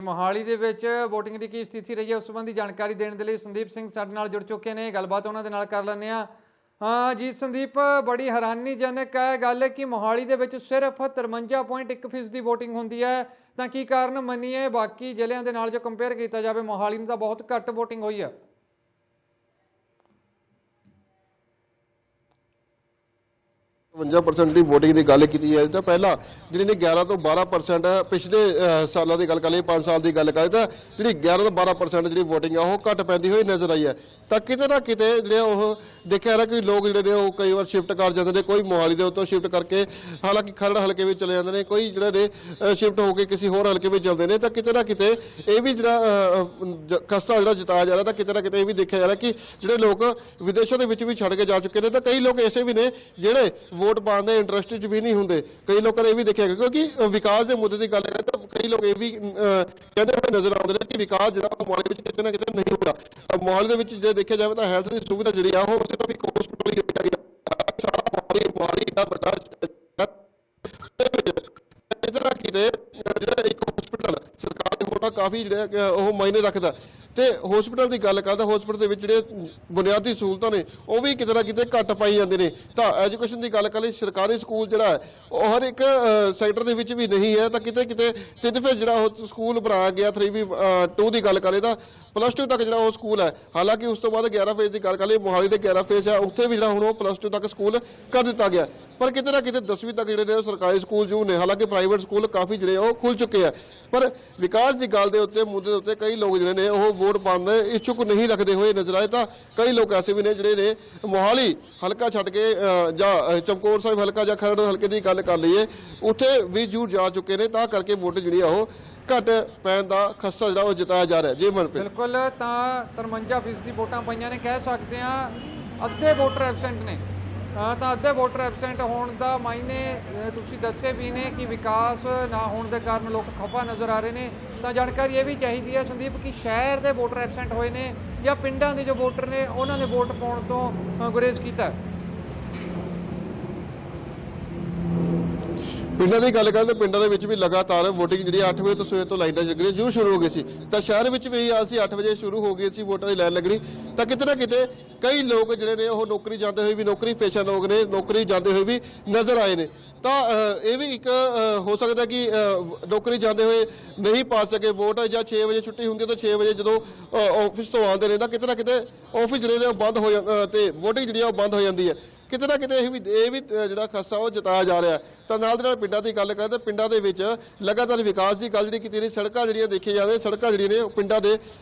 मोहाली ਦੇ ਵਿੱਚ VOTING ਦੀ ਕੀ ਸਥਿਤੀ ਰਹੀ ਹੈ ਉਸ ਸੰਬੰਧੀ ਜਾਣਕਾਰੀ ਦੇਣ ਦੇ ਲਈ ਸੰਦੀਪ ਸਿੰਘ ਸਾਡੇ ਨਾਲ ਜੁੜ ਚੁੱਕੇ ਨੇ। ਗੱਲਬਾਤ ਉਹਨਾਂ ਦੇ ਨਾਲ ਕਰ ਲੈਂਦੇ ਆ। ਹਾਂ ਜੀ ਸੰਦੀਪ, ਬੜੀ ਹੈਰਾਨੀਜਨਕ ਹੈ ਗੱਲ ਕਿ मोहाली ਦੇ ਵਿੱਚ ਸਿਰਫ 53.1% ਦੀ VOTING ਹੁੰਦੀ ਹੈ, ਤਾਂ ਕੀ ਕਾਰਨ ਮੰਨੀਏ ਬਾਕੀ ਜ਼ਿਲ੍ਹਿਆਂ ਦੇ ਨਾਲ ਜੋ ਕੰਪੇਅਰ ਕੀਤਾ ਜਾਵੇ मोहाली ਨੂੰ ਤਾਂ ਬਹੁਤ ਘੱਟ VOTING ਹੋਈ ਹੈ। 55% ਦੀ VOTING ਦੀ ਗੱਲ ਕੀਤੀ ਹੈ ਤਾਂ ਪਹਿਲਾਂ ਜਿਹੜੀ ਨੇ 11 ਤੋਂ 12% ਪਿਛਲੇ ਸਾਲਾਂ ਦੀ ਗੱਲ ਕਰ ਲਈ, 5 ਸਾਲ ਦੀ ਗੱਲ ਕਰੀਏ ਤਾਂ ਜਿਹੜੀ 11 ਤੋਂ 12% ਜਿਹੜੀ VOTING ਆ ਉਹ ਘੱਟ ਪੈਂਦੀ ਹੋਈ ਨਜ਼ਰ ਆਈ ਹੈ। ਤਾਂ ਕਿਤੇ ਨਾ ਕਿਤੇ ਜਿਹੜੇ ਉਹ ਦੇਖਿਆ ਰਿਹਾ ਕਿ ਲੋਕ ਜਿਹੜੇ ਨੇ ਉਹ ਕਈ ਵਾਰ ਸ਼ਿਫਟ ਕਰ ਜਾਂਦੇ ਨੇ, ਕੋਈ मोहाली ਦੇ ਉੱਤੋਂ ਸ਼ਿਫਟ ਕਰਕੇ ਹਾਲਾਂਕਿ ਖਰੜ ਹਲਕੇ ਵਿੱਚ ਚਲੇ ਜਾਂਦੇ ਨੇ, ਕੋਈ ਜਿਹੜੇ ਨੇ ਸ਼ਿਫਟ ਹੋ ਕੇ ਕਿਸੇ ਹੋਰ ਹਲਕੇ ਵਿੱਚ ਚੱਲਦੇ ਨੇ। ਤਾਂ ਕਿਤੇ ਨਾ ਕਿਤੇ ਇਹ ਵੀ ਜਿਹੜਾ ਖਸਤਾ ਜਿਹੜਾ ਜਿਤਾਇਆ ਜਾ ਰਿਹਾ, ਤਾਂ ਕਿਤੇ ਨਾ ਕਿਤੇ ਇਹ ਵੀ ਦੇਖਿਆ ਜਾ ਰਿਹਾ ਕਿ ਜਿਹੜੇ ਲੋਕ ਵਿਦੇਸ਼ਾਂ ਦੇ ਵਿੱਚ ਵੀ ਛੱਡ ਕੇ ਜਾ ਚੁੱਕੇ ਨੇ, ਤਾਂ ਕਈ ਲੋਕ ਐਸੇ ਵੀ ਨੇ ਜਿਹੜੇ ਵੋਟ ਪਾਉਣ ਦੇ ਇੰਟਰਸਟ 'ਚ ਵੀ ਨਹੀਂ ਹੁੰਦੇ। ਕਈ ਲੋਕਾਂ ਨੇ ਇਹ ਵੀ ਦੇਖਿਆ ਕਿਉਂਕਿ ਵਿਕਾਸ ਦੇ ਮੁੱਦੇ ਦੀ ਗੱਲ ਕरें ਤਾਂ ਕਈ ਲੋਕ ਇਹ ਵੀ ਕਹਿੰਦੇ ਹੋਏ ਨਜ਼ਰ ਆਉਂਦੇ ਨੇ ਕਿ ਵਿਕਾਸ ਜਿਹੜਾ मोहाली ਵਿੱਚ ਕਿਤੇ ਨਾ ਕਿਤੇ ਨਹੀਂ ਹੋ ਰਿਹਾ। मोहाली ਦੇ ਵਿੱਚ ਜੇ ਦੇਖਿਆ ਜਾਵੇ ਤਾਂ ਹੈਲਥ ਦੀ ਸੁਵਿਧਾ ਜਿਹੜੀ ਆ ਉਹ ਸਿਰਫ ਇੱਕ ਹਸਪਤਾਲ ਹੀ ਹੋਈ ਹੈ। मोहाली ਦਾ ਵੱਡਾ ਕਿਤੇ ਨਾ ਕਿਤੇ ਜਿਹੜਾ ਇੱਕ ਹਸਪਤਾਲ ਸਰਕਾਰ ਦੇ ਹੋਣਾ ਕਾਫੀ ਜਿਹੜਾ ਉਹ ਮਾਇਨੇ ਰੱਖਦਾ। ਤੇ ਹਸਪਤਾਲ ਦੀ ਗੱਲ ਕਰਦਾ, ਹਸਪਤਾਲ ਦੇ ਵਿੱਚ ਜਿਹੜੇ ਬੁਨਿਆਦੀ ਸਹੂਲਤਾਂ ਨੇ ਉਹ ਵੀ ਕਿਤੇ ਨਾ ਕਿਤੇ ਘੱਟ ਪਾਈ ਜਾਂਦੇ ਨੇ। ਤਾਂ ਐਜੂਕੇਸ਼ਨ ਦੀ ਗੱਲ ਕਰ ਲਈ, ਸਰਕਾਰੀ ਸਕੂਲ ਜਿਹੜਾ ਹੈ ਉਹ ਹਰ ਇੱਕ ਸੈਕਟਰ ਦੇ ਵਿੱਚ ਵੀ ਨਹੀਂ ਹੈ। ਤਾਂ ਕਿਤੇ ਕਿਤੇ ਤਿੰਨ ਫੇਜ਼ ਜਿਹੜਾ ਉਹ ਸਕੂਲ ਬਣਾਇਆ ਗਿਆ, 3V2 ਦੀ ਗੱਲ ਕਰੇ ਤਾਂ +2 ਤੱਕ ਜਿਹੜਾ ਉਹ ਸਕੂਲ ਹੈ। ਹਾਲਾਂਕਿ ਉਸ ਤੋਂ ਬਾਅਦ 11 ਫੇਜ਼ ਦੀ ਗੱਲ ਕਰ ਲਈ, मोहाली ਦੇ 11 ਫੇਜ਼ ਹੈ, ਉੱਥੇ ਵੀ ਜਿਹੜਾ ਹੁਣ ਉਹ +2 ਤੱਕ ਸਕੂਲ ਕਰ ਦਿੱਤਾ ਗਿਆ। ਪਰ ਕਿਤੇ ਨਾ ਕਿਤੇ 10ਵੀਂ ਤੱਕ ਜਿਹੜੇ ਨੇ ਸਰਕਾਰੀ ਸਕੂਲ ਜੋ ਨੇ, ਹਾਲਾਂਕਿ ਪ੍ਰਾਈਵੇਟ ਸਕੂਲ ਕਾਫੀ ਜਿਹੜੇ ਉਹ ਖੁੱਲ ਚੁੱਕੇ ਆ। ਪਰ ਵਿਕਾਸ ਦੀ ਗੱਲ ਦੇ ਉੱਤੇ ਮੁੱਦੇ ਦੇ ਉੱਤੇ ਕਈ ਲੋਕ ਜਿਹੜੇ ਨੇ ਉਹ ਵੋਟ ਪਾਉਣ ਦੇ ਇੱਛੁਕ ਨਹੀਂ ਰੱਖਦੇ ਹੋਏ ਨਜ਼ਰ ਆਏ। ਤਾਂ ਕਈ ਲੋਕ ਐਸੇ ਵੀ ਨੇ ਜਿਹੜੇ ਨੇ मोहाली ਹਲਕਾ ਛੱਡ ਕੇ ਜਾਂ ਚਮਕੌਰ ਸਾਹਿਬ ਹਲਕਾ ਜਾਂ ਖਰੜ ਹਲਕੇ ਦੀ ਗੱਲ ਕਰ ਲਈਏ, ਉੱਥੇ ਵੀ ਜੂਰ ਜਾ ਚੁੱਕੇ ਨੇ। ਤਾਂ ਕਰਕੇ ਵੋਟ ਜਿਹੜੀ ਆ ਉਹ ਘੱਟ ਪੈਣ ਦਾ ਖਸਾ ਜਿਹੜਾ ਉਹ ਜਿਤਾਇਆ ਜਾ ਰਿਹਾ। ਜੀ ਮਨਪ੍ਰੀਤ, ਬਿਲਕੁਲ, ਤਾਂ 53% ਦੀ ਵੋਟਾਂ ਪਈਆਂ ਨੇ, ਕਹਿ ਸਕਦੇ ਆ ਅੱਧੇ ਵੋਟਰ ਐਬਸੈਂਟ ਨੇ। ਤਾਂ ਅੱਧੇ ਵੋਟਰ ਐਬਸੈਂਟ ਹੋਣ ਦਾ ਮਾਇਨੇ ਤੁਸੀਂ ਦੱਸੇ ਵੀ ਨੇ ਕਿ ਵਿਕਾਸ ਨਾ ਹੋਣ ਦੇ ਕਾਰਨ ਲੋਕ ਖਫਾ ਨਜ਼ਰ ਆ ਰਹੇ ਨੇ। ਤਾਂ ਜਾਣਕਾਰੀ ਇਹ ਵੀ ਚਾਹੀਦੀ ਹੈ ਸੰਦੀਪ ਕਿ ਸ਼ਹਿਰ ਦੇ ਵੋਟਰ ਐਬਸੈਂਟ ਹੋਏ ਨੇ ਜਾਂ ਪਿੰਡਾਂ ਦੇ ਜੋ ਵੋਟਰ ਨੇ ਉਹਨਾਂ ਨੇ ਵੋਟ ਪਾਉਣ ਤੋਂ ਗੁਰੇਜ਼ ਕੀਤਾ। ਪਿੰਡਾਂ ਦੀ ਗੱਲ ਕਰਦੇ, ਪਿੰਡਾਂ ਦੇ ਵਿੱਚ ਵੀ ਲਗਾਤਾਰ VOTING ਜਿਹੜੀ 8 ਵਜੇ ਤੋਂ ਸਵੇਰ ਤੋਂ ਲਾਈਨਾਂ ਲੱਗਣੀਆਂ ਜ਼ਰੂਰ ਸ਼ੁਰੂ ਹੋ ਗਈ ਸੀ। ਤਾਂ ਸ਼ਹਿਰ ਵਿੱਚ ਵੀ ਆ ਸੀ 8 ਵਜੇ ਸ਼ੁਰੂ ਹੋ ਗਈ ਸੀ ਵੋਟਾਂ ਦੀ ਲਾਈਨ ਲੱਗਣੀ। ਤਾਂ ਕਿਤੇ ਨਾ ਕਿਤੇ ਕਈ ਲੋਕ ਜਿਹੜੇ ਨੇ ਉਹ ਨੌਕਰੀ ਜਾਂਦੇ ਹੋਏ ਵੀ, ਨੌਕਰੀ ਪੇਸ਼ਾ ਲੋਕ ਨੇ, ਨੌਕਰੀ ਜਾਂਦੇ ਹੋਏ ਵੀ ਨਜ਼ਰ ਆਏ ਨੇ। ਤਾਂ ਇਹ ਵੀ ਇੱਕ ਹੋ ਸਕਦਾ ਕਿ ਨੌਕਰੀ ਜਾਂਦੇ ਹੋਏ ਨਹੀਂ ਪਾ ਸਕੇ ਵੋਟ, ਜਾਂ 6 ਵਜੇ ਛੁੱਟੀ ਹੁੰਦੀ ਹੈ ਤਾਂ 6 ਵਜੇ ਜਦੋਂ ਆਫਿਸ ਤੋਂ ਆਉਂਦੇ ਨੇ ਤਾਂ ਕਿਤੇ ਨਾ ਕਿਤੇ ਆਫਿਸ ਜਿਹੜੇ ਨੇ ਉਹ ਬੰਦ ਹੋ ਜਾਂਦਾ ਤੇ VOTING ਜਿਹੜੀ ਆ ਉਹ ਬੰਦ ਹੋ ਜਾਂਦੀ ਹੈ। ਕਿਤੇ ਨਾ ਕਿਤੇ ਇਹ ਵੀ ਜਿਹੜਾ ਖਸਾ ਉਹ ਜਿਤਾਇਆ ਜਾ ਰਿਹਾ। ਤਾਂ ਨਾਲ ਦੇ ਨਾਲ ਪਿੰਡਾਂ ਦੀ ਗੱਲ ਕਰਦੇ, ਪਿੰਡਾਂ ਦੇ ਵਿੱਚ ਲਗਾਤਾਰ ਵਿਕਾਸ ਦੀ ਗੱਲ ਜਿਹੜੀ ਕੀਤੀ ਰਹੀ, ਸੜਕਾਂ ਜਿਹੜੀਆਂ ਦੇਖੀ ਜਾਵੇ, ਸੜਕਾਂ ਜਿਹੜੀਆਂ ਨੇ ਪਿੰਡਾਂ ਦੇ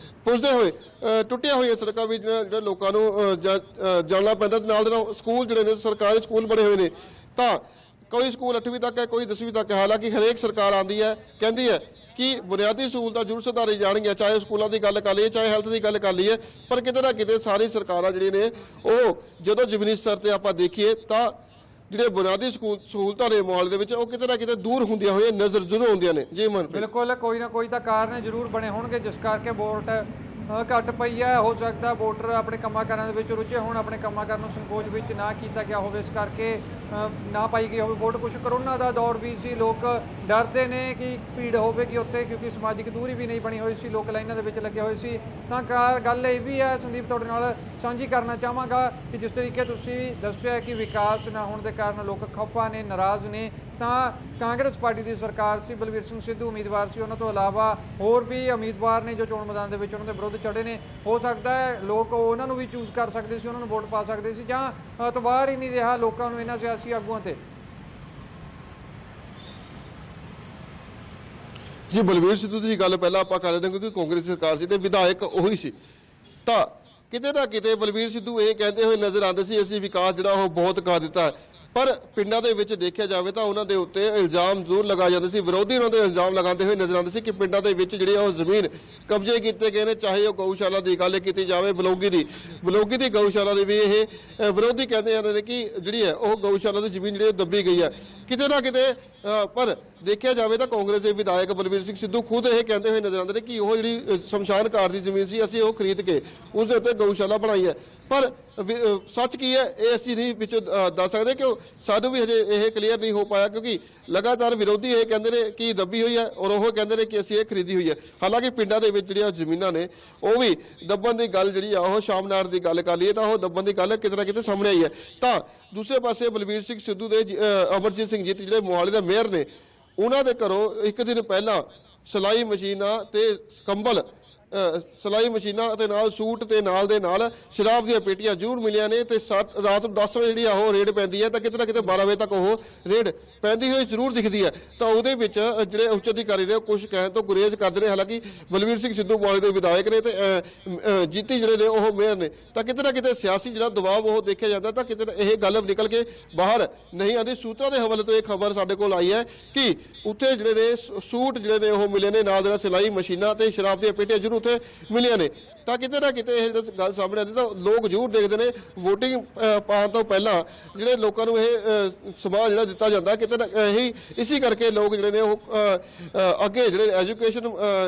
ਪੁੱਜਦੇ ਹੋਏ ਟੁੱਟੀਆਂ ਹੋਈਆਂ ਸੜਕਾਂ ਵਿੱਚ ਜਿਹੜੇ ਲੋਕਾਂ ਨੂੰ ਜਾਣਾ ਪੈਂਦਾ। ਨਾਲ ਦੇ ਨਾਲ ਸਕੂਲ ਜਿਹੜੇ ਨੇ ਸਰਕਾਰੀ ਸਕੂਲ ਬਣੇ ਹੋਏ ਨੇ, ਤਾਂ ਕੋਈ ਸਕੂਲ 8ਵੀਂ ਤੱਕ ਹੈ, ਕੋਈ 10ਵੀਂ ਤੱਕ ਹੈ। ਹਾਲਾਂਕਿ ਹਰੇਕ ਸਰਕਾਰ ਆਉਂਦੀ ਹੈ, ਕਹਿੰਦੀ ਹੈ ਕਿ ਬੁਨਿਆਦੀ ਸਹੂਲਤਾਂ ਜ਼ਰੂਰ ਸੁਧਾਰੀ ਜਾਣਗੀਆਂ, ਚਾਹੇ ਸਕੂਲਾਂ ਦੀ ਗੱਲ ਕਰ ਲਈਏ, ਚਾਹੇ ਹੈਲਥ ਦੀ ਗੱਲ ਕਰ ਲਈਏ। ਪਰ ਕਿਤੇ ਨਾ ਕਿਤੇ ਸਾਰੀ ਸਰਕਾਰਾਂ ਜਿਹੜੀਆਂ ਨੇ ਉਹ ਜਦੋਂ ਜ਼ਮੀਨੀ ਸਤਰ ਤੇ ਆਪਾਂ ਦੇਖੀਏ ਤਾਂ ਜਿਹੜੇ ਬੁਨਿਆਦੀ ਸਹੂਲਤਾਂ ਨੇ मोहाली ਦੇ ਵਿੱਚ ਉਹ ਕਿਤੇ ਨਾ ਕਿਤੇ ਦੂਰ ਹੁੰਦੀਆਂ ਹੋਈਆਂ ਨਜ਼ਰ ਜ਼ਰੂਰ ਆਉਂਦੀਆਂ ਨੇ। ਜੀ ਮਨਪ੍ਰੀਤ, ਬਿਲਕੁਲ, ਕੋਈ ਨਾ ਕੋਈ ਤਾਂ ਕਾਰਨ ਜ਼ਰੂਰ ਬਣੇ ਹੋਣਗੇ ਜਿਸ ਕਰਕੇ ਵੋਟ ਘੱਟ ਪਈ ਹੈ। ਹੋ ਸਕਦਾ ਵੋਟਰ ਆਪਣੇ ਕੰਮਾਂ ਕਾਰਾਂ ਦੇ ਵਿੱਚ ਰੁੱਝੇ ਹੋਣ, ਆਪਣੇ ਕੰਮਾਂ ਕਾਰਾਂ ਨੂੰ ਸੰਕੋਚ ਵਿੱਚ ਨਾ ਕੀਤਾ ਗਿਆ ਹੋਵੇ, ਇਸ ਕਰਕੇ ਨਾ ਪਾਈ ਗਈ ਹੋਵੇ ਵੋਟ। ਕੁਛ ਕਰੋਨਾ ਦਾ ਦੌਰ ਵੀ ਸੀ, ਲੋਕ ਡਰਦੇ ਨੇ ਕਿ ਭੀੜ ਹੋਵੇਗੀ ਉੱਥੇ, ਕਿਉਂਕਿ ਸਮਾਜਿਕ ਦੂਰੀ ਵੀ ਨਹੀਂ ਬਣੀ ਹੋਈ ਸੀ, ਲੋਕ ਲਾਈਨਾਂ ਦੇ ਵਿੱਚ ਲੱਗੇ ਹੋਏ ਸੀ। ਤਾਂ ਗੱਲ ਇਹ ਵੀ ਹੈ ਸੰਦੀਪ, ਤੁਹਾਡੇ ਨਾਲ ਸਾਂਝੀ ਕਰਨਾ ਚਾਹਾਂਗਾ ਕਿ ਜਿਸ ਤਰੀਕੇ ਤੁਸੀਂ ਦੱਸਿਆ ਕਿ ਵਿਕਾਸ ਨਾ ਹੋਣ ਦੇ ਕਾਰਨ ਲੋਕ ਖਫਾ ਨੇ, ਨਾਰਾਜ਼ ਨੇ। ਤਾਂ ਕਾਂਗਰਸ ਪਾਰਟੀ ਦੀ ਸਰਕਾਰ ਸੀ, ਬਲਵੀਰ ਸਿੰਘ ਸਿੱਧੂ ਉਮੀਦਵਾਰ ਸੀ, ਉਹਨਾਂ ਤੋਂ ਇਲਾਵਾ ਹੋਰ ਵੀ ਉਮੀਦਵਾਰ ਨੇ ਜੋ ਚੋਣ ਮੈਦਾਨ ਦੇ ਵਿੱਚ ਉਹਨਾਂ ਦੇ ਵਿਰੁੱਧ ਚੜੇ ਨੇ। ਹੋ ਸਕਦਾ ਹੈ ਲੋਕ ਉਹਨਾਂ ਨੂੰ ਵੀ ਚੂਜ਼ ਕਰ ਸਕਦੇ ਸੀ, ਉਹਨਾਂ ਨੂੰ ਵੋਟ ਪਾ ਸਕਦੇ ਸੀ, ਜਾਂ ਇਤਬਾਰ ਹੀ ਨਹੀਂ ਰਿਹਾ ਲੋਕਾਂ ਨੂੰ ਇਹਨਾਂ ਸਿਆਸੀ ਆਗੂਆਂ ਤੇ। ਜੀ ਬਲਵੀਰ ਸਿੱਧੂ ਦੀ ਗੱਲ ਪਹਿਲਾਂ ਆਪਾਂ ਕਰ ਲੈਂਦੇ ਕਿਉਂਕਿ ਕਾਂਗਰਸ ਸਰਕਾਰ ਸੀ ਤੇ ਵਿਧਾਇਕ ਉਹੀ ਸੀ। ਤਾਂ ਕਿਤੇ ਨਾ ਕਿਤੇ ਬਲਵੀਰ ਸਿੱਧੂ ਇਹ ਕਹਿੰਦੇ ਹੋਏ ਨਜ਼ਰ ਆਉਂਦੇ ਸੀ ਅਸੀਂ ਵਿਕਾਸ ਜਿਹੜਾ ਉਹ ਬਹੁਤ ਕਰ ਦਿੱਤਾ ਹੈ। ਪਰ ਪਿੰਡਾਂ ਦੇ ਵਿੱਚ ਦੇਖਿਆ ਜਾਵੇ ਤਾਂ ਉਹਨਾਂ ਦੇ ਉੱਤੇ ਇਲਜ਼ਾਮ ਜ਼ਰੂਰ ਲਗਾਏ ਜਾਂਦੇ ਸੀ, ਵਿਰੋਧੀ ਉਹਨਾਂ ਦੇ ਇਲਜ਼ਾਮ ਲਗਾਉਂਦੇ ਹੋਏ ਨਜ਼ਰ ਆਉਂਦੇ ਸੀ ਕਿ ਪਿੰਡਾਂ ਦੇ ਵਿੱਚ ਜਿਹੜੀ ਉਹ ਜ਼ਮੀਨ ਕਬਜ਼ੇ ਕੀਤੇ ਗਏ ਨੇ। ਚਾਹੇ ਉਹ ਗਊਸ਼ਾਲਾ ਦੀ ਗੱਲ ਕੀਤੀ ਜਾਵੇ, ਬਲੌਗੀ ਦੀ ਗਊਸ਼ਾਲਾ ਦੀ ਵੀ ਇਹ ਵਿਰੋਧੀ ਕਹਿੰਦੇ ਜਾਂਦੇ ਨੇ ਕਿ ਜਿਹੜੀ ਹੈ ਉਹ ਗਊਸ਼ਾਲਾ ਦੀ ਜ਼ਮੀਨ ਜਿਹੜੀ ਦੱਬੀ ਗਈ ਹੈ ਕਿਤੇ ਨਾ ਕਿਤੇ। ਪਰ ਦੇਖਿਆ ਜਾਵੇ ਤਾਂ ਕਾਂਗਰਸ ਦੇ ਵਿਧਾਇਕ ਬਲਵੀਰ ਸਿੰਘ ਸਿੱਧੂ ਖੁਦ ਇਹ ਕਹਿੰਦੇ ਹੋਏ ਨਜ਼ਰ ਆਉਂਦੇ ਨੇ ਕਿ ਉਹ ਜਿਹੜੀ ਸ਼ਮਸ਼ਾਨ ਘਾਟ ਦੀ ਜ਼ਮੀਨ ਸੀ ਅਸੀਂ ਉਹ ਖਰੀਦ ਕੇ ਉਸ ਦੇ ਉੱਤੇ ਗਊਸ਼ਾਲਾ ਬਣਾਈ ਹੈ। ਪਰ ਸੱਚ ਕੀ ਹੈ ਇਹ ਅਸੀਂ ਨਹੀਂ ਵਿੱਚੋਂ ਦੱਸ ਸਕਦੇ, ਕਿਉਂ ਸਾਨੂੰ ਵੀ ਹਜੇ ਇਹ ਕਲੀਅਰ ਨਹੀਂ ਹੋ ਪਾਇਆ, ਕਿਉਂਕਿ ਲਗਾਤਾਰ ਵਿਰੋਧੀ ਇਹ ਕਹਿੰਦੇ ਨੇ ਕਿ ਦੱਬੀ ਹੋਈ ਹੈ ਔਰ ਉਹ ਕਹਿੰਦੇ ਨੇ ਕਿ ਅਸੀਂ ਇਹ ਖਰੀਦੀ ਹੋਈ ਹੈ। ਹਾਲਾਂਕਿ ਪਿੰਡਾਂ ਦੇ ਵਿੱਚ ਜਿਹੜੀਆਂ ਜ਼ਮੀਨਾਂ ਨੇ ਉਹ ਵੀ ਦੱਬਣ ਦੀ ਗੱਲ ਜਿਹੜੀ ਆ ਉਹ ਸ਼ਾਮਨਾਰ ਦੀ ਗੱਲ ਕਰ ਲਈਏ ਤਾਂ ਉਹ ਦੱਬਣ ਦੀ ਗੱਲ ਕਿਤੇ ਨਾ ਕਿਤੇ ਸਾਹਮਣੇ ਆਈ ਹੈ। ਤਾਂ ਦੂਸਰੇ ਪਾਸੇ ਬਲਵੀਰ ਸਿੰਘ ਸਿੱਧੂ ਦੇ ਅਮਰਜੀਤ ਸਿੰਘ ਜੀਤ ਜਿਹੜੇ ਮੋਹਾਲੀ ਦੇ ਮੇਅਰ ਨੇ, ਉਹਨਾਂ ਦੇ ਘਰੋਂ ਇੱਕ ਦਿਨ ਪਹਿਲਾਂ ਸਿਲਾਈ ਮਸ਼ੀਨਾਂ ਤੇ ਕੰਬਲ, ਸਿਲਾਈ ਮਸ਼ੀਨਾਂ ਅਤੇ ਨਾਲ ਸੂਟ ਤੇ ਨਾਲ ਦੇ ਨਾਲ ਸ਼ਰਾਬ ਦੀਆਂ ਪੇਟੀਆਂ ਜ਼ਰੂਰ ਮਿਲੀਆਂ ਨੇ। ਤੇ ਰਾਤ ਨੂੰ 10 ਵਜੇ ਜਿਹੜੀ ਆ ਉਹ ਰੇਡ ਪੈਂਦੀ ਹੈ ਤਾਂ ਕਿਤੇ ਨਾ ਕਿਤੇ 12 ਵਜੇ ਤੱਕ ਉਹ ਰੇਡ ਪੈਂਦੀ ਹੋਈ ਜ਼ਰੂਰ ਦਿਖਦੀ ਹੈ। ਤਾਂ ਉਹਦੇ ਵਿੱਚ ਜਿਹੜੇ ਉੱਚ ਅਧਿਕਾਰੀ ਨੇ ਕੁਝ ਕਹਿਣ ਤੋਂ ਗੁਰੇਜ਼ ਕਰਦੇ ਨੇ। ਹਾਲਾਂਕਿ ਬਲਵੀਰ ਸਿੰਘ ਸਿੱਧੂ ਮੋਹਾਲੀ ਦੇ ਵਿਧਾਇਕ ਨੇ ਤੇ ਜੀਤੀ ਜਿਹੜੇ ਨੇ ਉਹ ਮੇਅਰ ਨੇ, ਤਾਂ ਕਿਤੇ ਨਾ ਕਿਤੇ ਸਿਆਸੀ ਜਿਹੜਾ ਦਬਾਅ ਉਹ ਦੇਖਿਆ ਜਾਂਦਾ, ਤਾਂ ਕਿਤੇ ਇਹ ਗੱਲ ਨਿਕਲ ਕੇ ਬਾਹਰ ਨਹੀਂ ਆਉਂਦੀ। ਸੂਤਰਾਂ ਦੇ ਹਵਾਲੇ ਤੋਂ ਇਹ ਖਬਰ ਸਾਡੇ ਕੋਲ ਆਈ ਹੈ ਕਿ ਉੱਥੇ ਜਿਹੜੇ ਨੇ ਸੂਟ ਜਿਹੜੇ ਨੇ ਉਹ ਮਿਲੇ ਨੇ, ਨਾਲ ਦੇ ਨਾਲ ਸਿਲਾਈ ਮਸ਼ੀਨਾਂ ਤੇ ਸ਼ਰਾਬ ਦੀਆਂ ਪੇਟੀਆਂ ਜ਼ਰੂਰ ਉੱਥੇ ਮਿਲੀਆਂ ਨੇ। ਤਾਂ ਕਿਤੇ ਨਾ ਕਿਤੇ ਇਹ ਗੱਲ ਸਾਹਮਣੇ ਆਉਂਦੀ, ਤਾਂ ਲੋਕ ਜ਼ਰੂਰ ਦੇਖਦੇ ਨੇ ਵੋਟਿੰਗ ਪਾਉਣ ਤੋਂ ਪਹਿਲਾਂ ਜਿਹੜੇ ਲੋਕਾਂ ਨੂੰ ਇਹ ਸਮਾਂ ਜਿਹੜਾ ਦਿੱਤਾ ਜਾਂਦਾ, ਕਿਤੇ ਨਾ ਇਸੀ ਕਰਕੇ ਲੋਕ ਜਿਹੜੇ ਨੇ ਉਹ ਅੱਗੇ ਜਿਹੜੇ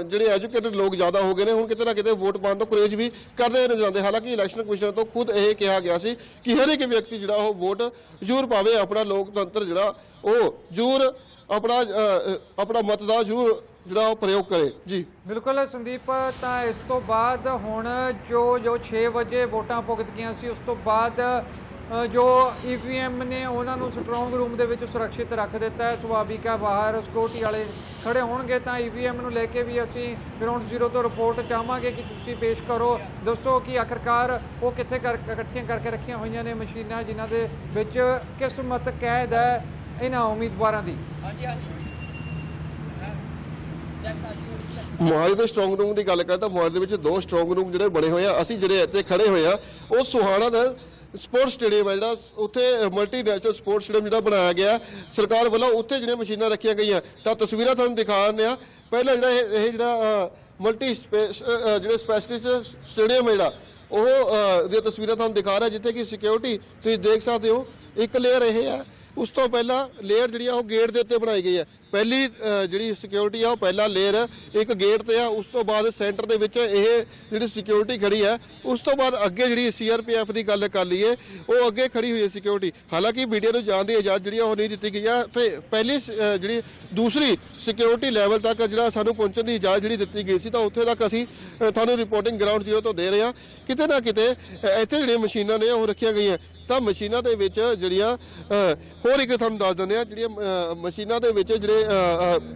ਜਿਹੜੇ ਐਜੂਕੇਟਡ ਲੋਕ ਜ਼ਿਆਦਾ ਹੋ ਗਏ ਨੇ, ਹੁਣ ਕਿਤੇ ਨਾ ਕਿਤੇ ਵੋਟ ਪਾਉਣ ਤੋਂ ਗੁਰੇਜ਼ ਵੀ ਕਰਦੇ ਨਜ਼ਰ ਆਉਂਦੇ। ਹਾਲਾਂਕਿ ਇਲੈਕਸ਼ਨ ਕਮਿਸ਼ਨ ਤੋਂ ਖੁਦ ਇਹ ਕਿਹਾ ਗਿਆ ਸੀ ਕਿ ਹਰ ਇੱਕ ਵਿਅਕਤੀ ਜਿਹੜਾ ਉਹ ਵੋਟ ਜ਼ਰੂਰ ਪਾਵੇ, ਆਪਣਾ ਲੋਕਤੰਤਰ ਜਿਹੜਾ ਉਹ ਜ਼ਰੂਰ ਆਪਣਾ ਮਤ ਦਾ ਜ਼ਰੂਰ ਜਿਹੜਾ ਉਹ ਪ੍ਰਯੋਗ ਕਰੇ। ਜੀ ਬਿਲਕੁਲ ਸੰਦੀਪ, ਤਾਂ ਇਸ ਤੋਂ ਬਾਅਦ ਹੁਣ ਜੋ 6 ਵਜੇ ਵੋਟਾਂ ਭੁਗਤ ਗਈਆਂ ਸੀ, ਉਸ ਤੋਂ ਬਾਅਦ ਜੋ EVM ਨੇ ਉਹਨਾਂ ਨੂੰ ਸਟਰੋਂਗ ਰੂਮ ਦੇ ਵਿੱਚ ਸੁਰੱਖਿਅਤ ਰੱਖ ਦਿੱਤਾ ਹੈ। ਸੁਭਾਵਿਕ ਹੈ ਬਾਹਰ ਸਿਕਿਉਰਿਟੀ ਵਾਲੇ ਖੜੇ ਹੋਣਗੇ, ਤਾਂ EVM ਨੂੰ ਲੈ ਕੇ ਵੀ ਅਸੀਂ ਗਰਾਊਂਡ ਜ਼ੀਰੋ ਤੋਂ ਰਿਪੋਰਟ ਚਾਹਾਂਗੇ ਕਿ ਤੁਸੀਂ ਪੇਸ਼ ਕਰੋ, ਦੱਸੋ ਕਿ ਆਖਰਕਾਰ ਉਹ ਕਿੱਥੇ ਇਕੱਠੀਆਂ ਕਰਕੇ ਰੱਖੀਆਂ ਹੋਈਆਂ ਨੇ ਮਸ਼ੀਨਾਂ, ਜਿਨ੍ਹਾਂ ਦੇ ਵਿੱਚ ਕਿਸਮਤ ਕੈਦ ਹੈ ਇਹਨਾਂ ਉਮੀਦਵਾਰਾਂ ਦੀ। ਮੋਹਾਲੀ ਦੇ ਸਟਰੋਂਗ ਰੂਮ ਦੀ ਗੱਲ ਕਰਦਾ, ਮੋਹਾਲੀ ਦੇ ਵਿੱਚ 2 ਸਟਰੋਂਗ ਰੂਮ ਜਿਹੜੇ ਬਣੇ ਹੋਏ ਆ। ਅਸੀਂ ਜਿਹੜੇ ਇੱਥੇ ਖੜੇ ਹੋਏ ਆ ਉਹ ਸੁਹਾਣਾ ਦਾ ਸਪੋਰਟਸ ਸਟੇਡੀਅਮ ਹੈ ਜਿਹੜਾ, ਉੱਥੇ ਮਲਟੀ ਨੈਸ਼ਨਲ ਸਪੋਰਟਸ ਸਟੇਡੀਅਮ ਜਿਹੜਾ ਬਣਾਇਆ ਗਿਆ ਸਰਕਾਰ ਵੱਲੋਂ, ਉੱਥੇ ਜਿਹੜੀਆਂ ਮਸ਼ੀਨਾਂ ਰੱਖੀਆਂ ਗਈਆਂ। ਤਾਂ ਤਸਵੀਰਾਂ ਤੁਹਾਨੂੰ ਦਿਖਾ ਦਿੰਦੇ ਆ। ਪਹਿਲਾਂ ਜਿਹੜਾ ਇਹ ਜਿਹੜਾ ਮਲਟੀ ਜਿਹੜੇ ਸਪੈਸ਼ਲਿਸਟ ਸਟੇਡੀਅਮ ਹੈ ਜਿਹੜਾ ਉਹ ਦੀਆਂ ਤਸਵੀਰਾਂ ਤੁਹਾਨੂੰ ਦਿਖਾ ਰਿਹਾ, ਜਿੱਥੇ ਕਿ ਸਿਕਿਉਰਿਟੀ ਤੁਸੀਂ ਦੇਖ ਸਕਦੇ ਹੋ। ਇੱਕ ਲੇਅਰ ਇਹ ਹੈ, ਉਸ ਤੋਂ ਪਹਿਲਾਂ ਲੇਅਰ ਜਿਹੜੀ ਆ ਉਹ ਗੇਟ ਦੇ ਉੱਤੇ ਬਣਾਈ ਗਈ ਹੈ। ਪਹਿਲੀ ਜਿਹੜੀ ਸਿਕਿਉਰਿਟੀ ਆ ਉਹ ਪਹਿਲਾ ਲੇਅਰ ਇੱਕ ਗੇਟ ਤੇ ਆ, ਉਸ ਤੋਂ ਬਾਅਦ ਸੈਂਟਰ ਦੇ ਵਿੱਚ ਇਹ ਜਿਹੜੀ ਸਿਕਿਉਰਿਟੀ ਖੜੀ ਹੈ। ਉਸ ਤੋਂ ਬਾਅਦ ਅੱਗੇ ਜਿਹੜੀ CRPF ਦੀ ਗੱਲ ਕਰ ਲਈਏ, ਉਹ ਅੱਗੇ ਖੜੀ ਹੋਈ ਹੈ ਸਿਕਿਉਰਿਟੀ। ਹਾਲਾਂਕਿ ਮੀਡੀਆ ਨੂੰ ਜਾਣ ਦੀ ਇਜਾਜ਼ਤ ਜਿਹੜੀ ਉਹ ਨਹੀਂ ਦਿੱਤੀ ਗਈ ਹੈ, ਤੇ ਪਹਿਲੀ ਜਿਹੜੀ ਦੂਸਰੀ ਸਿਕਿਉਰਿਟੀ ਲੈਵਲ ਤੱਕ ਜਿਹੜਾ ਸਾਨੂੰ ਪਹੁੰਚਣ ਦੀ ਇਜਾਜ਼ਤ ਜਿਹੜੀ ਦਿੱਤੀ ਗਈ ਸੀ, ਤਾਂ ਉੱਥੇ ਤੱਕ ਅਸੀਂ ਤੁਹਾਨੂੰ ਰਿਪੋਰਟਿੰਗ ਗਰਾਊਂਡ ਜ਼ੀਰੋ ਤੋਂ ਦੇ ਰਹੇ ਹਾਂ। ਕਿਤੇ ਨਾ ਕਿਤੇ ਇੱਥੇ ਜਿਹੜੀਆਂ ਮਸ਼ੀਨਾਂ ਨੇ ਉਹ ਰੱਖੀਆਂ ਗਈਆਂ, ਤਾਂ ਮਸ਼ੀਨਾਂ ਦੇ ਵਿੱਚ ਜਿਹੜੀਆਂ ਹੋਰ ਇੱਕ ਤੁਹਾਨੂੰ ਦੱਸ ਦਿੰਦੇ ਆ, ਜਿਹੜੀਆਂ ਮਸ਼ੀਨਾਂ ਦੇ ਵਿੱਚ ਜਿਹੜੇ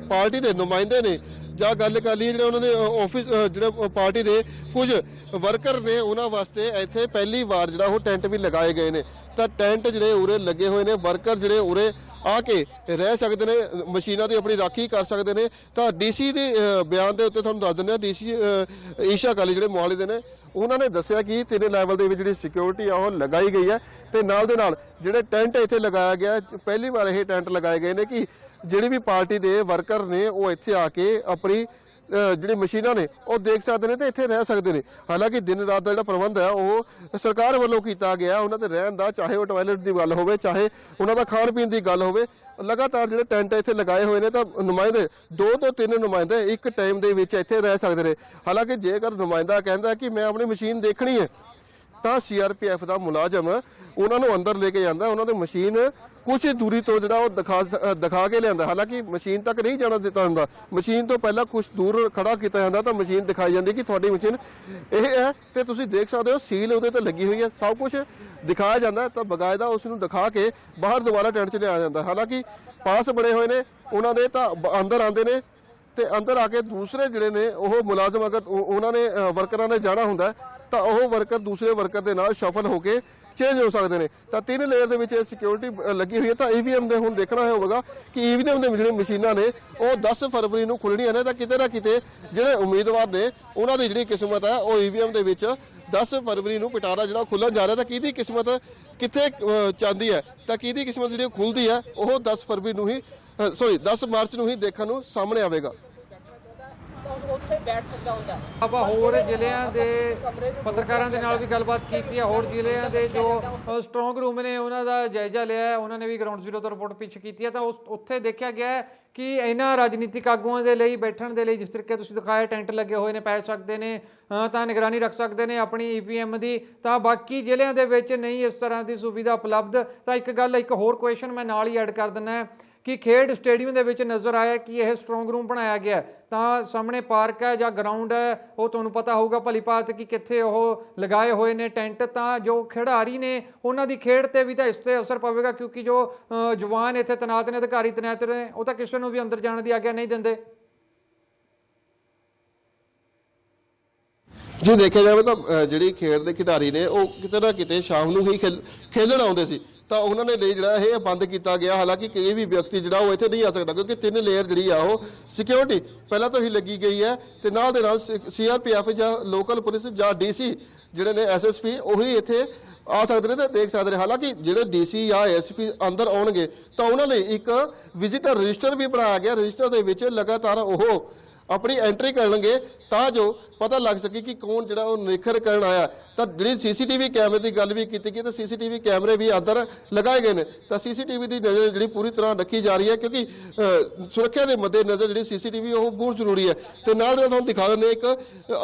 ਪਾਰਟੀ ਦੇ ਨੁਮਾਇੰਦੇ ਨੇ, ਜਾਂ ਗੱਲ ਕਰ ਲਈਏ ਜਿਹੜੇ ਉਹਨਾਂ ਦੇ ਆਫਿਸ ਜਿਹੜੇ ਪਾਰਟੀ ਦੇ ਕੁਝ ਵਰਕਰ ਨੇ, ਉਹਨਾਂ ਵਾਸਤੇ ਇੱਥੇ ਪਹਿਲੀ ਵਾਰ ਜਿਹੜਾ ਉਹ ਟੈਂਟ ਵੀ ਲਗਾਏ ਗਏ ਨੇ। ਤਾਂ ਟੈਂਟ ਜਿਹੜੇ ਉਰੇ ਲੱਗੇ ਹੋਏ ਨੇ, ਵਰਕਰ ਜਿਹੜੇ ਉਰੇ ਆ ਕੇ ਰਹਿ ਸਕਦੇ ਨੇ, ਮਸ਼ੀਨਾਂ ਦੀ ਆਪਣੀ ਰਾਖੀ ਕਰ ਸਕਦੇ ਨੇ। ਤਾਂ DC ਦੇ ਬਿਆਨ ਦੇ ਉੱਤੇ ਤੁਹਾਨੂੰ ਦੱਸ ਦਿੰਦੇ ਆ, DC ਈਸ਼ਾ ਕਾਲੀ ਜਿਹੜੇ ਮੋਹਾਲੀ ਦੇ ਨੇ, ਉਹਨਾਂ ਨੇ ਦੱਸਿਆ ਕਿ 3 ਲੈਵਲ ਦੇ ਵਿੱਚ ਜਿਹੜੀ ਸਿਕਿਉਰਿਟੀ ਆ ਉਹ ਲਗਾਈ ਗਈ ਹੈ। ਤੇ ਨਾਲ ਦੇ ਨਾਲ ਜਿਹੜੇ ਟੈਂਟ ਇੱਥੇ ਲਗਾਇਆ ਗਿਆ, ਪਹਿਲੀ ਵਾਰ ਇਹ ਟੈਂਟ ਲਗਾਏ ਗਏ ਨੇ ਕਿ ਜਿਹੜੀ ਵੀ ਪਾਰਟੀ ਦੇ ਵਰਕਰ ਨੇ ਉਹ ਇੱਥੇ ਆ ਕੇ ਆਪਣੀ ਜਿਹੜੀ ਮਸ਼ੀਨਾਂ ਨੇ ਉਹ ਦੇਖ ਸਕਦੇ ਨੇ ਤੇ ਇੱਥੇ ਰਹਿ ਸਕਦੇ ਨੇ। ਹਾਲਾਂਕਿ ਦਿਨ ਰਾਤ ਦਾ ਜਿਹੜਾ ਪ੍ਰਬੰਧ ਹੈ ਉਹ ਸਰਕਾਰ ਵੱਲੋਂ ਕੀਤਾ ਗਿਆ ਉਹਨਾਂ ਦੇ ਰਹਿਣ ਦਾ, ਚਾਹੇ ਉਹ ਟਾਇਲਟ ਦੀ ਗੱਲ ਹੋਵੇ, ਚਾਹੇ ਉਹਨਾਂ ਦਾ ਖਾਣ ਪੀਣ ਦੀ ਗੱਲ ਹੋਵੇ। ਲਗਾਤਾਰ ਜਿਹੜੇ ਟੈਂਟ ਇੱਥੇ ਲਗਾਏ ਹੋਏ ਨੇ, ਤਾਂ ਨੁਮਾਇੰਦੇ 2 ਤੋਂ 3 ਨੁਮਾਇੰਦੇ ਇੱਕ ਟਾਈਮ ਦੇ ਵਿੱਚ ਇੱਥੇ ਰਹਿ ਸਕਦੇ ਨੇ। ਹਾਲਾਂਕਿ ਜੇਕਰ ਨੁਮਾਇੰਦਾ ਕਹਿੰਦਾ ਕਿ ਮੈਂ ਆਪਣੀ ਮਸ਼ੀਨ ਦੇਖਣੀ ਹੈ, ਤਾਂ CRPF ਦਾ ਮੁਲਾਜ਼ਮ ਉਹਨਾਂ ਨੂੰ ਅੰਦਰ ਲੈ ਕੇ ਜਾਂਦਾ, ਉਹਨਾਂ ਦੀ ਮਸ਼ੀਨ ਕੁਝ ਦੂਰੀ ਤੋਂ ਜਿਹੜਾ ਉਹ ਦਿਖਾ ਕੇ ਲਿਆਂਦਾ। ਹਾਲਾਂਕਿ ਮਸ਼ੀਨ ਤੱਕ ਨਹੀਂ ਜਾਣਾ ਦਿੱਤਾ ਹੁੰਦਾ, ਮਸ਼ੀਨ ਤੋਂ ਪਹਿਲਾਂ ਕੁਝ ਦੂਰ ਖੜਾ ਕੀਤਾ ਜਾਂਦਾ, ਤਾਂ ਮਸ਼ੀਨ ਦਿਖਾਈ ਜਾਂਦੀ ਕਿ ਤੁਹਾਡੀ ਮਸ਼ੀਨ ਇਹ ਹੈ। ਤੇ ਤੁਸੀਂ ਦੇਖ ਸਕਦੇ ਹੋ ਸੀਲ ਉਹਦੇ ਤੇ ਲੱਗੀ ਹੋਈ ਹੈ, ਸਭ ਕੁਝ ਦਿਖਾਇਆ ਜਾਂਦਾ। ਤਾਂ ਬਕਾਇਦਾ ਉਸ ਨੂੰ ਦਿਖਾ ਕੇ ਬਾਹਰ ਦੁਬਾਰਾ ਟੈਂਟ 'ਚ ਲਿਆਇਆ ਜਾਂਦਾ। ਹਾਲਾਂਕਿ ਪਾਸ ਬਣੇ ਹੋਏ ਨੇ ਉਹਨਾਂ ਦੇ, ਤਾਂ ਅੰਦਰ ਆਉਂਦੇ ਨੇ ਤੇ ਅੰਦਰ ਆ ਕੇ ਦੂਸਰੇ ਜਿਹੜੇ ਨੇ ਉਹ ਮੁਲਾਜ਼ਮ, ਅਗਰ ਉਹਨਾਂ ਨੇ ਵਰਕਰਾਂ ਨੇ ਜਾਣਾ ਹੁੰਦਾ ਤਾਂ ਉਹ ਵਰਕਰ ਦੂਸਰੇ ਵਰਕਰ ਦੇ ਨਾਲ ਸ਼ਫਲ ਹੋ ਕੇ ਚੇਂਜ ਹੋ ਸਕਦੇ ਨੇ। ਤਾਂ 3 ਲੇਅਰ ਦੇ ਵਿੱਚ ਇਹ ਸਿਕਿਉਰਿਟੀ ਲੱਗੀ ਹੋਈ ਹੈ। ਤਾਂ EVM ਦੇ ਹੁਣ ਦੇਖਣਾ ਹੋਵੇਗਾ ਕਿ EVM ਦੇ ਜਿਹੜੀਆਂ ਮਸ਼ੀਨਾਂ ਨੇ ਉਹ 10 ਫਰਵਰੀ ਨੂੰ ਖੁੱਲਣੀਆਂ ਨੇ। ਤਾਂ ਕਿਤੇ ਨਾ ਕਿਤੇ ਜਿਹੜੇ ਉਮੀਦਵਾਰ ਨੇ ਉਹਨਾਂ ਦੀ ਜਿਹੜੀ ਕਿਸਮਤ ਹੈ ਉਹ EVM ਦੇ ਵਿੱਚ 10 ਫਰਵਰੀ ਨੂੰ ਪਿਟਾਰਾ ਜਿਹੜਾ ਖੁੱਲ੍ਹਣ ਜਾ ਰਿਹਾ। ਤਾਂ ਕਿਹਦੀ ਕਿਸਮਤ ਕਿੱਥੇ ਚਾਹੁੰਦੀ ਹੈ, ਤਾਂ ਕਿਹਦੀ ਕਿਸਮਤ ਜਿਹੜੀ ਖੁੱਲ੍ਹਦੀ ਹੈ ਉਹ 10 ਫਰਵਰੀ ਨੂੰ ਹੀ 10 ਮਾਰਚ ਨੂੰ ਹੀ ਦੇਖਣ ਨੂੰ ਸਾਹਮਣੇ ਆਵੇਗਾ। ਉੱਥੇ ਬੈਠ ਸਕਦਾ ਹੁੰਦਾ। ਆਪਾਂ ਹੋਰ ਜ਼ਿਲ੍ਹਿਆਂ ਦੇ ਪੱਤਰਕਾਰਾਂ ਦੇ ਨਾਲ ਵੀ ਗੱਲਬਾਤ ਕੀਤੀ ਹੈ। ਹੋਰ ਜ਼ਿਲ੍ਹਿਆਂ ਦੇ ਜੋ ਸਟਰੋਂਗ ਰੂਮ ਨੇ ਉਹਨਾਂ ਦਾ ਜਾਇਜ਼ਾ ਲਿਆ ਹੈ, ਉਹਨਾਂ ਨੇ ਵੀ ਗਰਾਊਂਡ ਜ਼ੀਰੋ ਤੋਂ ਰਿਪੋਰਟ ਪਿੱਛ ਕੀਤੀ ਹੈ। ਤਾਂ ਉੱਥੇ ਦੇਖਿਆ ਗਿਆ ਹੈ ਕਿ ਇਹਨਾਂ ਰਾਜਨੀਤਿਕ ਆਗੂਆਂ ਦੇ ਲਈ ਬੈਠਣ ਦੇ ਲਈ ਜਿਸ ਤਰੀਕੇ ਤੁਸੀਂ ਦਿਖਾਇਆ ਟੈਂਟ ਲੱਗੇ ਹੋਏ ਨੇ, ਪੈ ਸਕਦੇ ਨੇ, ਤਾਂ ਨਿਗਰਾਨੀ ਰੱਖ ਸਕਦੇ ਨੇ ਆਪਣੀ EVM ਦੀ। ਤਾਂ ਬਾਕੀ ਜ਼ਿਲ੍ਹਿਆਂ ਦੇ ਵਿੱਚ ਨਹੀਂ ਇਸ ਤਰ੍ਹਾਂ ਦੀ ਸੁਵਿਧਾ ਉਪਲਬਧ। ਤਾਂ ਇੱਕ ਹੋਰ ਕੁਐਸਚਨ ਮੈਂ ਨਾਲ ਹੀ ਐਡ ਕਰ ਦਿੰਦਾ ਕਿ ਖੇਡ ਸਟੇਡੀਅਮ ਦੇ ਵਿੱਚ ਨਜ਼ਰ ਆਇਆ ਕਿ ਇਹ ਸਟਰੋਂਗ ਰੂਮ ਬਣਾਇਆ ਗਿਆ, ਤਾਂ ਸਾਹਮਣੇ ਪਾਰਕ ਹੈ ਜਾਂ ਗਰਾਊਂਡ ਹੈ, ਉਹ ਤੁਹਾਨੂੰ ਪਤਾ ਹੋਊਗਾ ਭਲੀ ਭਾਂਤ ਕਿ ਕਿੱਥੇ ਉਹ ਲਗਾਏ ਹੋਏ ਨੇ ਟੈਂਟ। ਤਾਂ ਜੋ ਖਿਡਾਰੀ ਨੇ ਉਹਨਾਂ ਦੀ ਖੇਡ ਤੇ ਵੀ ਤਾਂ ਇਸ ਤੇ ਅਸਰ ਪਵੇਗਾ, ਕਿਉਂਕਿ ਜੋ ਜਵਾਨ ਇੱਥੇ ਤੈਨਾਤ ਨੇ, ਅਧਿਕਾਰੀ ਤੈਨਾਤ ਨੇ, ਉਹ ਤਾਂ ਕਿਸੇ ਨੂੰ ਵੀ ਅੰਦਰ ਜਾਣ ਦੀ ਆਗਿਆ ਨਹੀਂ ਦਿੰਦੇ। ਜੇ ਦੇਖਿਆ ਜਾਵੇ ਤਾਂ ਜਿਹੜੀ ਖੇਡ ਦੇ ਖਿਡਾਰੀ ਨੇ ਉਹ ਕਿਤੇ ਨਾ ਕਿਤੇ ਸ਼ਾਮ ਨੂੰ ਹੀ ਖੇਡਣ ਆਉਂਦੇ ਸੀ, ਤਾਂ ਉਹਨਾਂ ਨੇ ਲਈ ਜਿਹੜਾ ਇਹ ਬੰਦ ਕੀਤਾ ਗਿਆ। ਹਾਲਾਂਕਿ ਕੋਈ ਵੀ ਵਿਅਕਤੀ ਜਿਹੜਾ ਉਹ ਇੱਥੇ ਨਹੀਂ ਆ ਸਕਦਾ, ਕਿਉਂਕਿ 3 ਲੇਅਰ ਜਿਹੜੀ ਆ ਉਹ ਸਿਕਿਉਰਿਟੀ ਪਹਿਲਾਂ ਤੋਂ ਹੀ ਲੱਗੀ ਗਈ ਹੈ। ਤੇ ਨਾਲ ਦੇ ਨਾਲ CRPF ਜਾਂ ਲੋਕਲ ਪੁਲਿਸ ਜਾਂ DC ਜਿਹੜੇ ਨੇ SSP ਉਹੀ ਇੱਥੇ ਆ ਸਕਦੇ ਨੇ ਤੇ ਦੇਖ ਸਕਦੇ ਨੇ। ਹਾਲਾਂਕਿ ਜਿਹੜੇ DC ਜਾਂ ASP ਅੰਦਰ ਆਉਣਗੇ ਤਾਂ ਉਹਨਾਂ ਲਈ ਇੱਕ ਵਿਜ਼ਿਟਰ ਰਜਿਸਟਰ ਵੀ ਬਣਾਇਆ ਗਿਆ। ਰਜਿਸਟਰ ਦੇ ਵਿੱਚ ਲਗਾਤਾਰ ਉਹ ਆਪਣੀ ਐਂਟਰੀ ਕਰਨਗੇ ਤਾਂ ਜੋ ਪਤਾ ਲੱਗ ਸਕੇ ਕਿ ਕੌਣ ਜਿਹੜਾ ਉਹ ਨਿਖਰ ਕਰਨ ਆਇਆ। ਤਾਂ ਜਿਹੜੀ CCTV ਕੈਮਰੇ ਦੀ ਗੱਲ ਵੀ ਕੀਤੀ ਗਈ ਤਾਂ CCTV ਕੈਮਰੇ ਵੀ ਅੰਦਰ ਲਗਾਏ ਗਏ ਨੇ। ਤਾਂ CCTV ਦੀ ਨਜ਼ਰ ਜਿਹੜੀ ਪੂਰੀ ਤਰ੍ਹਾਂ ਰੱਖੀ ਜਾ ਰਹੀ ਹੈ, ਕਿਉਂਕਿ ਸੁਰੱਖਿਆ ਦੇ ਮੱਦੇ ਨਜ਼ਰ ਜਿਹੜੀ CCTV ਉਹ ਬਹੁਤ ਜ਼ਰੂਰੀ ਹੈ। ਤੇ ਨਾਲ ਦੇ ਤੁਹਾਨੂੰ ਦਿਖਾ ਦਿੰਦੇ ਇੱਕ